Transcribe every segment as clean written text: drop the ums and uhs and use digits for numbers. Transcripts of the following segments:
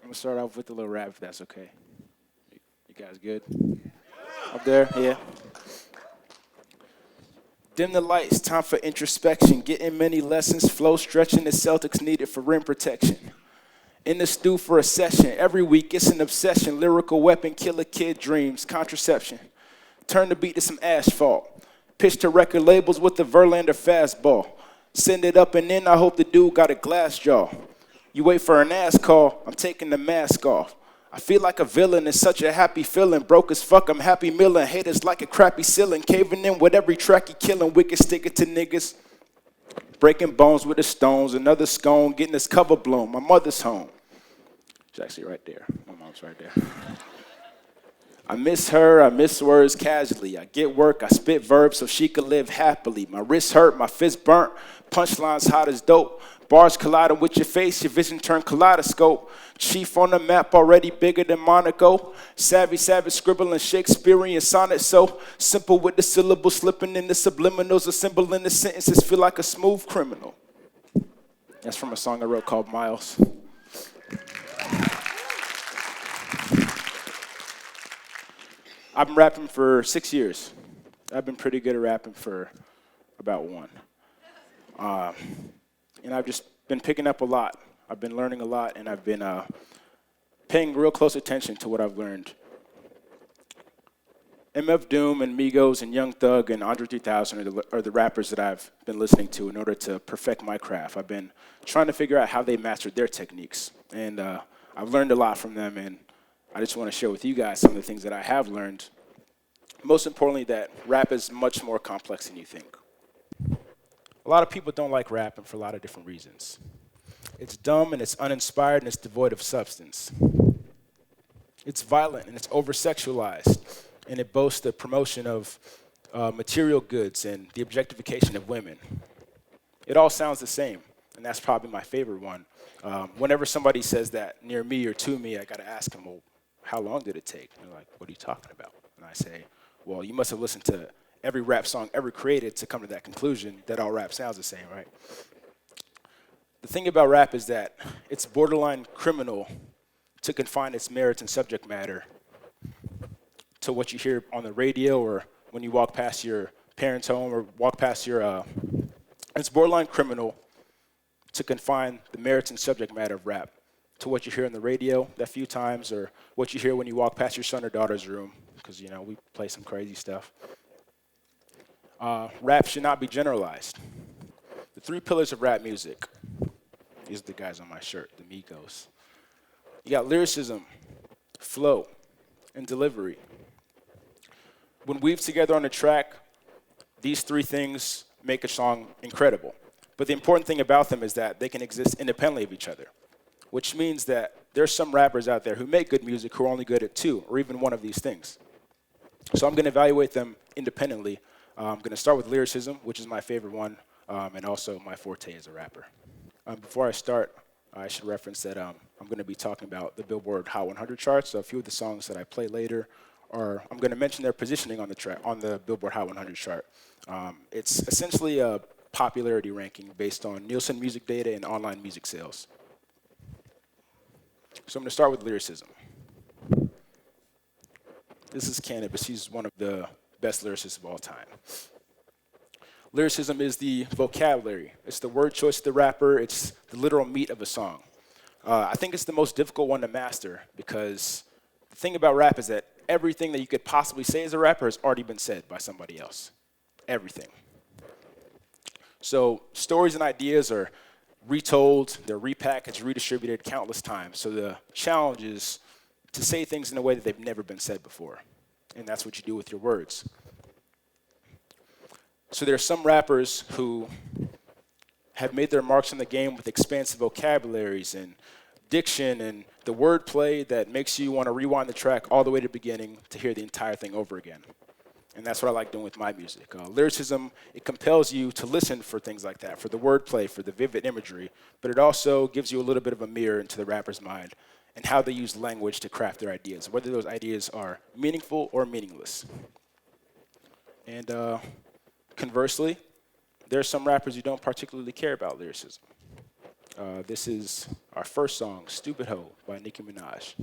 I'm gonna start off with a little rap if that's okay. You guys good? Up there? Yeah. Dim the lights, time for introspection. Getting many lessons, flow stretching the Celtics needed for rim protection. In the stew for a session, every week it's an obsession. Lyrical weapon, killer kid dreams, contraception. Turn the beat to some asphalt. Pitch to record labels with the Verlander fastball. Send it up and in, I hope the dude got a glass jaw. You wait for an ass call, I'm taking the mask off. I feel like a villain, it's such a happy feeling. Broke as fuck, I'm happy milling. Haters like a crappy ceiling. Caving in with every track he killing. Wicked stick it to niggas. Breaking bones with the stones. Another scone, getting his cover blown. My mother's home. She's actually right there. My mom's right there. I miss her, I miss words casually. I get work, I spit verbs so she could live happily. My wrist hurt, my fist burnt, punchlines hot as dope. Bars colliding with your face, your vision turned kaleidoscope. Chief on the map, already bigger than Monaco. Savvy, scribbling Shakespearean sonnets so simple with the syllables slipping in the subliminals. Assembling the sentences, feel like a smooth criminal. That's from a song I wrote called Miles. I've been rapping for 6 years. I've been pretty good at rapping for about one. And I've just been picking up a lot. I've been learning a lot, and I've been paying real close attention to what I've learned. MF Doom and Migos and Young Thug and Andre 3000 are the rappers that I've been listening to in order to perfect my craft. I've been trying to figure out how they mastered their techniques. And I've learned a lot from them, and I just want to share with you guys some of the things that I have learned. Most importantly, that rap is much more complex than you think. A lot of people don't like rapping for a lot of different reasons. It's dumb and it's uninspired and it's devoid of substance. It's violent and it's over-sexualized, and it boasts the promotion of material goods and the objectification of women. It all sounds the same, and that's probably my favorite one. Whenever somebody says that near me or to me, I gotta ask them, well, how long did it take? And they're like, what are you talking about? And I say, well, you must have listened to every rap song ever created to come to that conclusion that all rap sounds the same, right? The thing about rap is that it's borderline criminal to confine its merits and subject matter to what you hear on the radio or when you walk past your parents' home or walk past your, it's borderline criminal to confine the merits and subject matter of rap to what you hear on the radio that few times or what you hear when you walk past your son or daughter's room, because, you know, we play some crazy stuff. Rap should not be generalized. The 3 pillars of rap music, these are the guys on my shirt, the Migos. You got lyricism, flow, and delivery. When weaved together on a track, these 3 things make a song incredible. But the important thing about them is that they can exist independently of each other, which means that there's some rappers out there who make good music who are only good at 2 or even one of these things. So I'm going to evaluate them independently. I'm going to start with lyricism, which is my favorite one, and also my forte as a rapper. Before I start, I should reference that I'm going to be talking about the Billboard Hot 100 charts. So a few of the songs that I play later are, I'm going to mention their positioning on the track on the Billboard Hot 100 chart. It's essentially a popularity ranking based on Nielsen music data and online music sales. So I'm going to start with lyricism. This is Cannabis. He's one of the best lyricists of all time. Lyricism is the vocabulary. It's the word choice of the rapper. It's the literal meat of a song. I think it's the most difficult one to master because the thing about rap is that everything that you could possibly say as a rapper has already been said by somebody else. Everything. So stories and ideas are retold, they're repackaged, redistributed countless times. So the challenge is to say things in a way that they've never been said before. And that's what you do with your words. So there are some rappers who have made their marks on the game with expansive vocabularies and diction and the wordplay that makes you want to rewind the track all the way to the beginning to hear the entire thing over again. And that's what I like doing with my music. Lyricism, it compels you to listen for things like that, for the wordplay, for the vivid imagery, but it also gives you a little bit of a mirror into the rapper's mind and how they use language to craft their ideas, whether those ideas are meaningful or meaningless. And conversely, there are some rappers who don't particularly care about lyricism. This is our first song, Stupid Hoe by Nicki Minaj.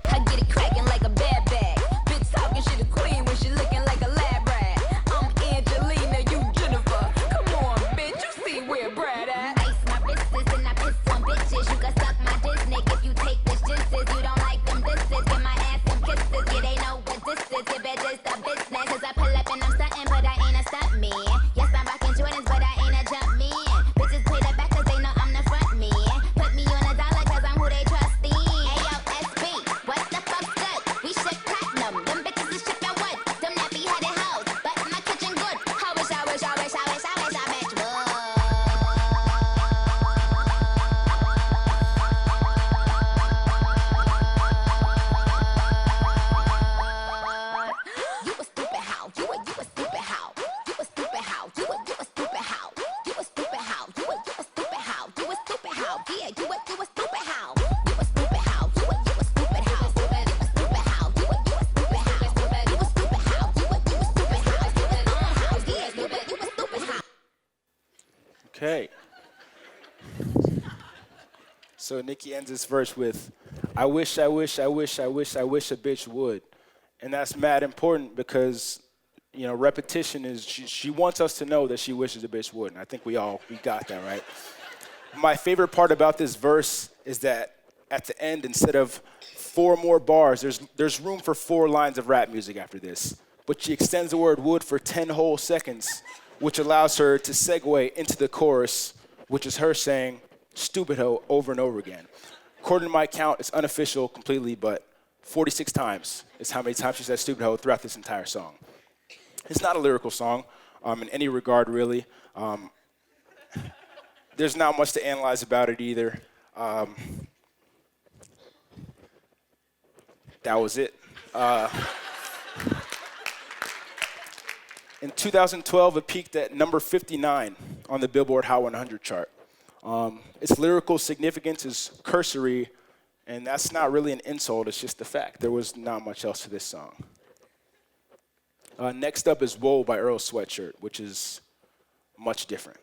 I get it cracking like a bad bag. Bitch talking shit is clean when she looking like a lab rat. I'm Angelina, you Jennifer. Come on, bitch, you see where Brad at? Ice my wrists and I piss on bitches. You can suck my Disney if you take this jinxes. You don't like them disses, get my ass some kisses. Yeah, they know what this is. If it is the business, cause I pull up and I'm stunting, but I ain't a stunt man. Yes, I'm rocking Jordans, but I ain't a jump man. Bitches play the back cause they know I'm the front man. Put me on $1 cause I'm who they trust in. Ayo, SB, what the fuck's good? We ship platinum. Them bitches is shipping wood. Them nappy headed hoes. But my kitchen good. I wish I bitch would. You a stupid hoe. You a stupid hoe. You a stupid hoe. You a stupid hoe. You a stupid hoe. You a stupid hoe. You a stupid hoe. Yeah, you a stupid hoe. You a stupid hoe. You a stupid hoe. You a stupid hoe. You a stupid hoe. You a stupid hoe. You a stupid hoe. Yeah, you a stupid hoe. Okay. So Nicki ends this verse with, I wish a bitch would. And that's mad important because, you know, repetition is, she wants us to know that she wishes a bitch would. And I think we got that, right? My favorite part about this verse is that at the end, instead of 4 more bars, there's room for 4 lines of rap music after this. But she extends the word would for 10 whole seconds, which allows her to segue into the chorus, which is her saying, stupid hoe, over and over again. According to my count, it's unofficial completely, but 46 times is how many times she says stupid hoe throughout this entire song. It's not a lyrical song in any regard, really. There's not much to analyze about it either. That was it. In 2012, it peaked at number 59 on the Billboard Hot 100 chart. Its lyrical significance is cursory, and that's not really an insult, it's just a fact. There was not much else to this song. Next up is Whoa by Earl Sweatshirt, which is much different.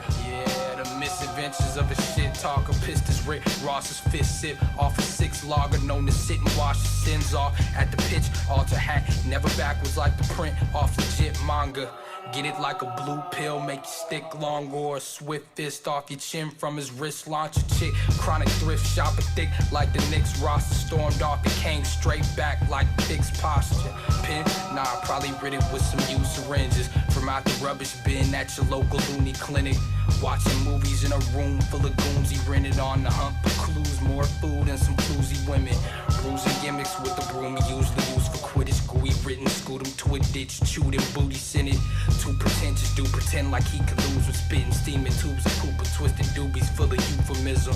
Yeah, the misadventures of a shit talker. Pissed his Rick Ross's fist sip off a 6 lager, known to sit and wash his sins off at the pitch. Alter hat, never backwards like the print off legit manga. Get it like a blue pill, make you stick long, or a swift fist off your chin from his wrist. Launch a chick, chronic thrift shopper thick like the Knicks roster. Stormed off and came straight back like fixed posture. Pin, nah, probably rid it with some used syringes from out the rubbish bin at your local loony clinic. Watching movies in a room full of goons, he rented on the hump of clues. More food and some floozy women. Bruising gimmicks with the broom he usually used for Quidditch. Gooey written, scoot him to a ditch, chewed him booty scented. Too pretentious, do pretend like he could lose with spitting, steaming tubes of poop, twisting doobies full of euphemism.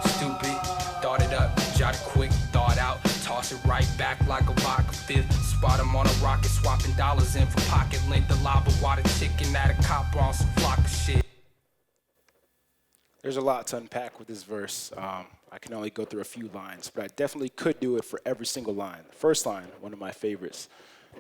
Stupid, thought it up, jot it quick, thought out, toss it right back like a vodka fifth. Spot him on a rocket, swapping dollars in for pocket length. The lava water chicken at a cop on some flock of shit. There's a lot to unpack with this verse. I can only go through a few lines, but I definitely could do it for every single line. The first line, one of my favorites.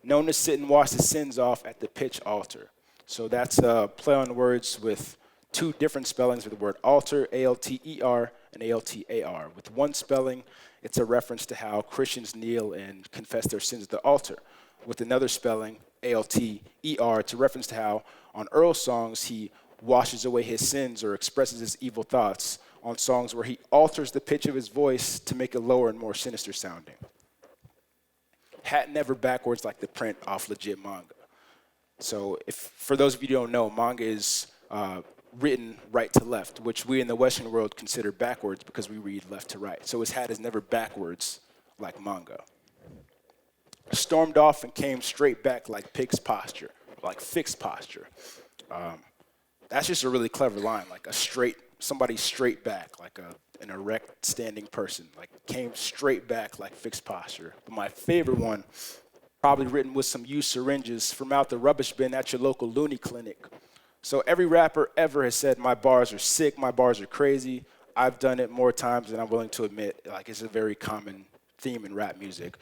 Known to sit and wash the sins off at the pitch altar. So that's a play on words with 2 different spellings of the word altar, A-L-T-E-R and A-L-T-A-R. With one spelling, it's a reference to how Christians kneel and confess their sins at the altar. With another spelling, A-L-T-E-R, it's a reference to how on Earl's songs he washes away his sins or expresses his evil thoughts on songs where he alters the pitch of his voice to make it lower and more sinister sounding. Hat never backwards like the print off legit manga. So for those of you who don't know, manga is written right to left, which we in the Western world consider backwards because we read left to right. So his hat is never backwards like manga. Stormed off and came straight back like pig's posture, like fixed posture. That's just a really clever line, like somebody straight back, like an erect standing person, like came straight back like fixed posture. But my favorite one, probably written with some used syringes from out the rubbish bin at your local loony clinic. So every rapper ever has said, my bars are sick, my bars are crazy. I've done it more times than I'm willing to admit. Like, it's a very common theme in rap music.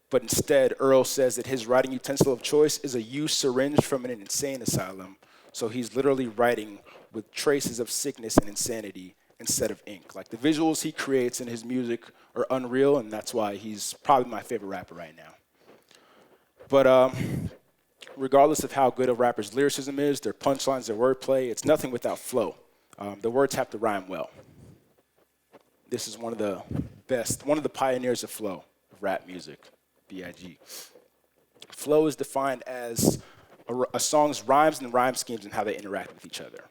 But instead, Earl says that his writing utensil of choice is a used syringe from an insane asylum. So he's literally writing with traces of sickness and insanity instead of ink. Like the visuals he creates in his music are unreal, and that's why he's probably my favorite rapper right now. But regardless of how good a rapper's lyricism is, their punchlines, their wordplay, it's nothing without flow. The words have to rhyme well. This is one of the pioneers of flow, of rap music, B.I.G. Flow is defined as a song's rhymes and rhyme schemes and how they interact with each other.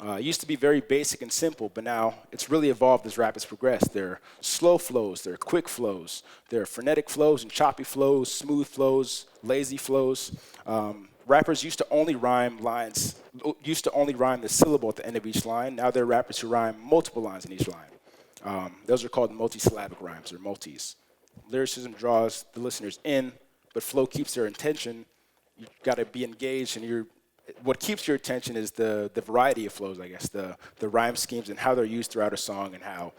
It used to be very basic and simple, but now it's really evolved as rap has progressed. There are slow flows, there are quick flows, there are frenetic flows and choppy flows, smooth flows, lazy flows. Rappers used to only rhyme the syllable at the end of each line. Now there are rappers who rhyme multiple lines in each line. Those are called multisyllabic rhymes, or multis. Lyricism draws the listeners in, but flow keeps their attention. You've got to be engaged, and what keeps your attention is the variety of flows, I guess, the rhyme schemes and how they're used throughout a song and how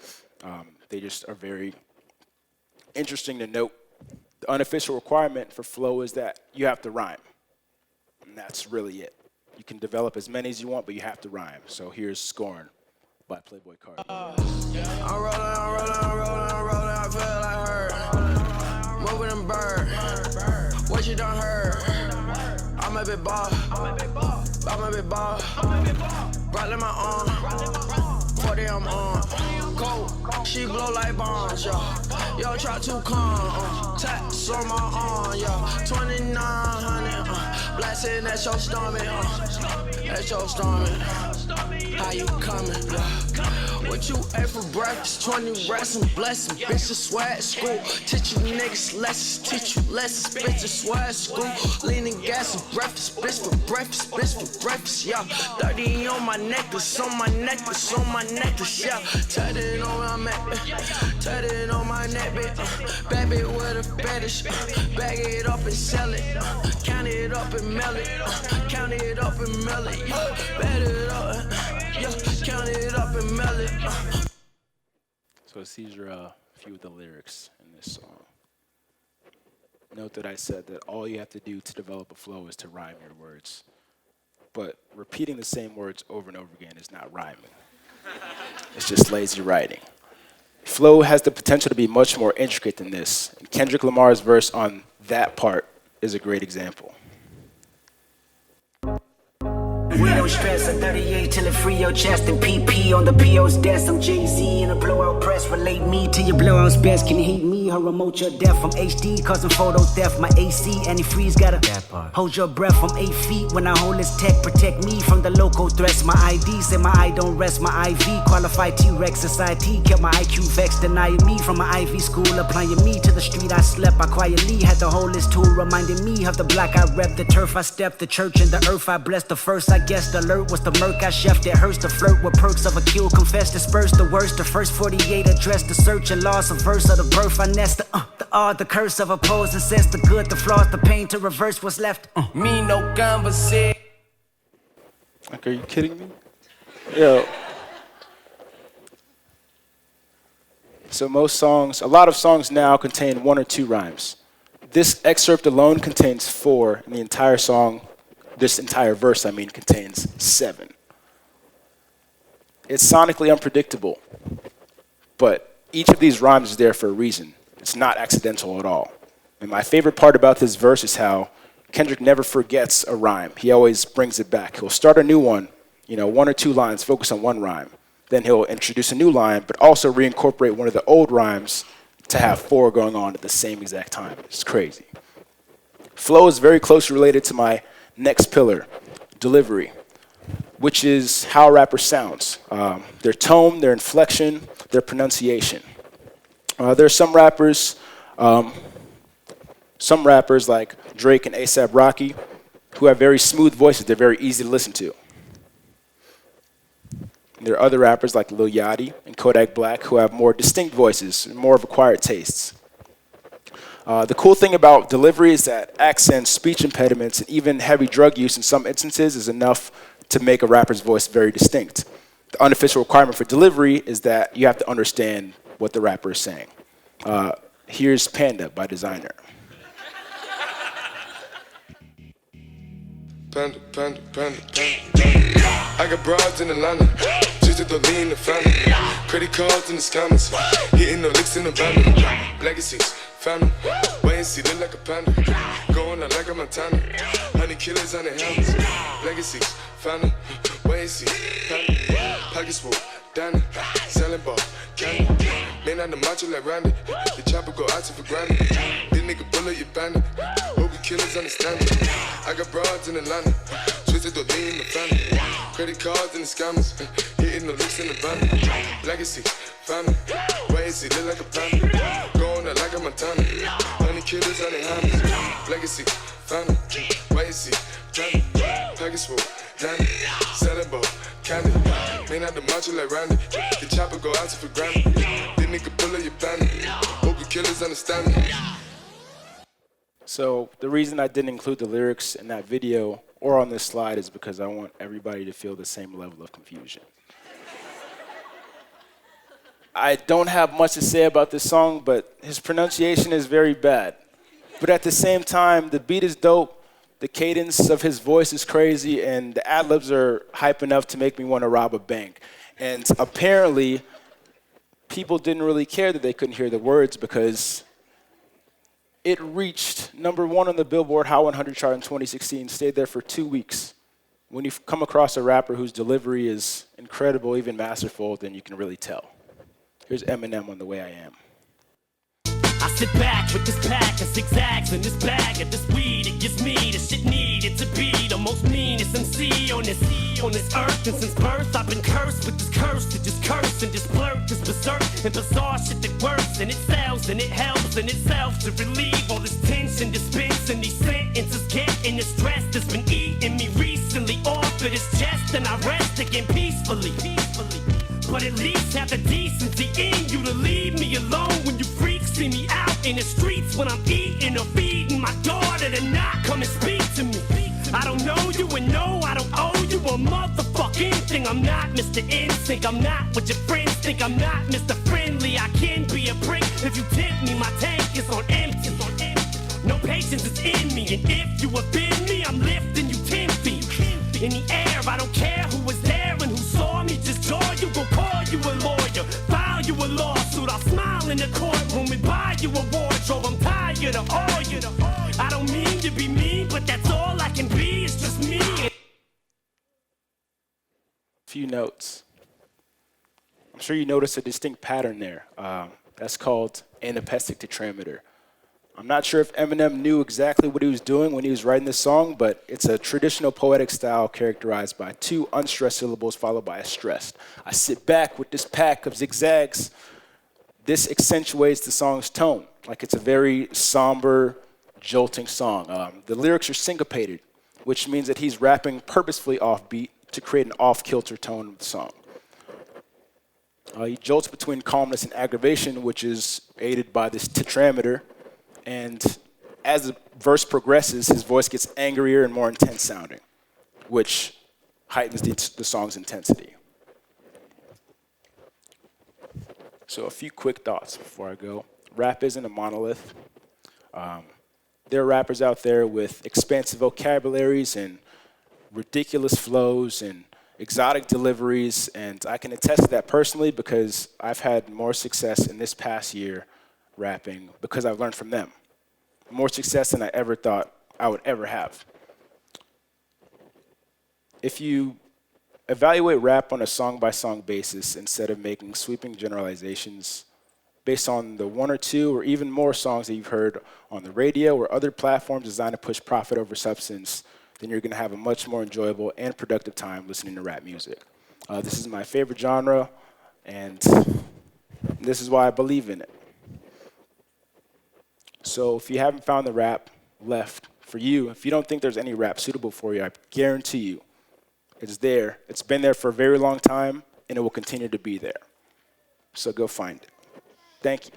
they just are very interesting to note. The unofficial requirement for flow is that you have to rhyme, and that's really it. You can develop as many as you want, but you have to rhyme. So here's Scorn by Playboi Carti. I'm rolling, I feel like her. Moving them bird. What you done heard? I'm a big ball. I'm a big ball. Right in my arm. 40 I'm on. Cold. She blow like bombs, yo. Yo, try to come. Tats on my arm, yo. 2900. Blasting at your stomach. At your stomach. How you coming, yo? What you ate for breakfast? 20 rats and blessings. Bitches swag school. Teach you niggas lessons. Teach you lessons. Bitches swag school. Leaning gas and breakfast. Bitch for breakfast. Bitch for breakfast, yeah. 30 on my necklace. On my necklace. On my necklace, yeah. Tatted on my neck. Tatted on my neck, bitch. Bad bitch with a fetish. Bag it up and sell it. Count it up and mail it. Count it up and mail it. Bet it up. Yeah. Count it up and mail it. So these are a few of the lyrics in this song. Note that I said that all you have to do to develop a flow is to rhyme your words. But repeating the same words over and over again is not rhyming. It's just lazy writing. Flow has the potential to be much more intricate than this. And Kendrick Lamar's verse on that part is a great example. We don't stress, a 38 till it free your chest and PP on the PO's desk. I'm Jay-Z in a blowout press. Relate me to your blowout's best. Can you hate me or remote your death? From HD causing photo theft. My AC antifreeze gotta hold your breath from 8 feet. When I hold this tech, protect me from the local threats. My ID say my eye don't rest. My IV qualified T-Rex society kept my IQ vexed. Denying me from my Ivy school. Applying me to the street I slept. I quietly had to hold this tool. Reminding me of the block I rep. The turf I stepped. The church and the earth I blessed. The first I guess the alert was the murk I chefed. It hurts to flirt with perks of a kill. Confess, disperse the worst. The first 48 address the search and loss. A verse of the birth I nest. The curse of opposing sense. The good, the flaws, the pain to reverse what's left. Me no conversation. Like, are you kidding me? Yo. So a lot of songs now contain 1 or 2 rhymes. This excerpt alone contains 4, and the entire song, this entire verse, contains 7. It's sonically unpredictable, but each of these rhymes is there for a reason. It's not accidental at all. And my favorite part about this verse is how Kendrick never forgets a rhyme. He always brings it back. He'll start a new one, 1 or 2 lines, focus on one rhyme. Then he'll introduce a new line, but also reincorporate one of the old rhymes to have 4 going on at the same exact time. It's crazy. Flow is very closely related to my next pillar, delivery, which is how a rapper sounds. Their tone, their inflection, their pronunciation. There are some rappers like Drake and A$AP Rocky who have very smooth voices. They're very easy to listen to. There are other rappers like Lil Yachty and Kodak Black who have more distinct voices and more of acquired tastes. The cool thing about delivery is that accents, speech impediments, and even heavy drug use in some instances is enough to make a rapper's voice very distinct. The unofficial requirement for delivery is that you have to understand what the rapper is saying. Here's Panda by Designer. Panda, panda, panda, panda. I got broads in Atlanta, just to lean in the family. Credit cards in the scammers, hitting the licks in the van. Legacies, family, wait and see, look like a panda. Going out like a Montana, honey killers on the helmets. Legacies, family, wait and see, family. Pockets full, Danny, selling ball, candy. Man on the macho like Randy, the chopper go out to for granted. This nigga bullet, you bandit. Hope you killers understand it. I got broads in Atlanta, twisted to lean in the family. Credit cards and the scammers, hitting the licks in the van. Legacy, family, wait and see, look like a panda. Going out like a Montana, honey killers on their hands. Legacy, family, wait and see, family. Package full, Danny, selling ball, candy. Man out the macho like Randy, the chopper go out to for granted. This nigga bullet, you bandit. Hope you killers understand me. So the reason I didn't include the lyrics in that video or on this slide is because I want everybody to feel the same level of confusion. I don't have much to say about this song, but his pronunciation is very bad. But at the same time, the beat is dope, the cadence of his voice is crazy, and the ad-libs are hype enough to make me want to rob a bank. And apparently, people didn't really care that they couldn't hear the words because it reached #1 on the Billboard Hot 100 chart in 2016, stayed there for 2 weeks. When you come across a rapper whose delivery is incredible, even masterful, then you can really tell. Here's Eminem on The Way I Am. I sit back with this pack of zigzags in this bag of this weed. It gives me the shit needed to be the most meanest MC on this earth. And since birth, I've been cursed with this curse to just curse and just blurt this berserk and bizarre shit that works. And it sells and it helps in itself to relieve all this tension, dispensing these sentences, getting the stress that's been eating me recently off of this chest. And I rest again peacefully. But at least have the decency in you to leave me alone when you freaks see me out in the streets when I'm eating or feeding my daughter to not come and speak to me. I don't know you and no, I don't owe you a motherfucking thing. I'm not Mr. Instinct, I'm not what your friends think. I'm not Mr. Friendly, I can be a prick if you tempt me. My tank is on empty. No patience is in me, and if you offend me, I'm lifting you 10 feet in the air. I don't care who was there and who saw me. Just jaw you, go call you a lawyer, file you a lawsuit. I'll smile in the courtroom and buy you a wardrobe. I'm tired of all you. I don't mean to be mean, but that's all I can be. It's just me. Few notes. I'm sure you noticed a distinct pattern there. That's called anapestic tetrameter. I'm not sure if Eminem knew exactly what he was doing when he was writing this song, but it's a traditional poetic style characterized by 2 unstressed syllables followed by a stressed. I sit back with this pack of zigzags. This accentuates the song's tone. Like it's a very somber, jolting song. The lyrics are syncopated, which means that he's rapping purposefully offbeat to create an off-kilter tone of the song. He jolts between calmness and aggravation, which is aided by this tetrameter. And as the verse progresses, his voice gets angrier and more intense sounding, which heightens the song's intensity. So a few quick thoughts before I go. Rap isn't a monolith. There are rappers out there with expansive vocabularies and ridiculous flows and exotic deliveries, and I can attest to that personally because I've had more success in this past year rapping because I've learned from them. More success than I ever thought I would ever have. If you evaluate rap on a song-by-song basis instead of making sweeping generalizations based on the 1 or 2 or even more songs that you've heard on the radio or other platforms designed to push profit over substance, then you're going to have a much more enjoyable and productive time listening to rap music. This is my favorite genre, and this is why I believe in it. So if you haven't found the rap left for you, if you don't think there's any rap suitable for you, I guarantee you it's there. It's been there for a very long time, and it will continue to be there. So go find it. Thank you.